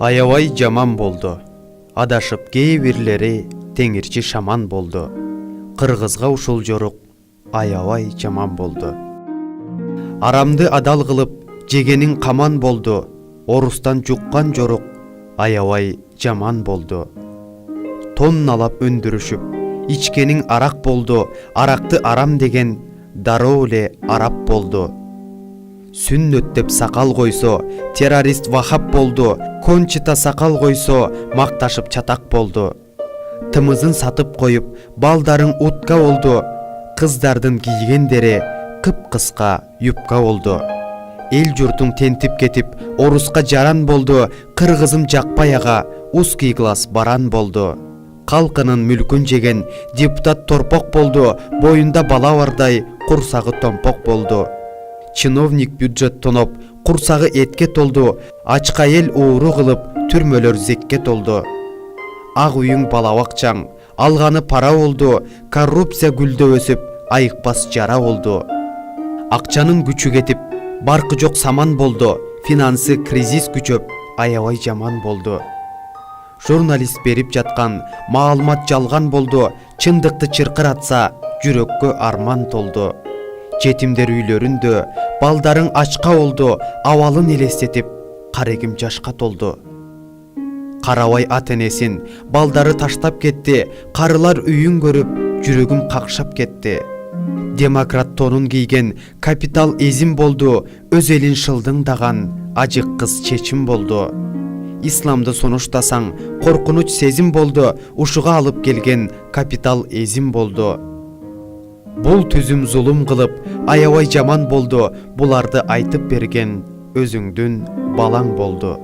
Аябай жаман болду. Адашып кээ бирлери теңирчи шаман болду. Кыргызга ушул жорук аябай жаман болду. Арамды адал кылып жегенин каман болду. Орустан жуккан жорук аябай жаман болду. Тонналап өндүрүшүп ичкенин арак болду. Аракты арам деген дароо эле арап болду. Сүннөт деп сакал койсо террорист вахап болду. Кончита сакал койсо макташып чатак болду. Тымызын сатып коюп балдарың утка болду. Кыздардын кийгендери кыпкыска юбка болду. Эл журтуң тентип кетип оруска жаран болду. Кыргызым жакпай ага узкий класс баран болду. Калкынын мүлкүн жеген депутат торпок болду. Боюнда бала бардай курсагы томпок болду. Чиновник бюджет тоноп курсагы этке толду. Ачка эл ууру кылып түрмөлөр зекке толду. Ак үйүң балабакчаң алганы пара болду. Коррупция гүлдөп өсүп айыкпас жара болду. Акчанын күчү кетип баркы жок саман болду. Финансы кризис күчөп аябай жаман болду. Журналист берип жаткан маалымат жалган болду. Чындыкты чыркыратса жүрөккө арман толду. Жетимдер үйлөрүндө балдарың ачка болду. Абалын элестетип карегим жашка толду. Карабай ата энесин балдары таштап кетти. Карылар үйүн көрүп жүрөгүм какшап кетти. Демократ тонун кийген капитал эзим болду. Өз элин шылдыңдаган ажык кыз чечим болду. Исламды сунуштасаң коркунуч сезим болду. Ушуга алып келген капитал эзим болду. Бул түзүм зулум кылып аябай жаман болду. Буларды айтып берген өзүңдүн балаң болду.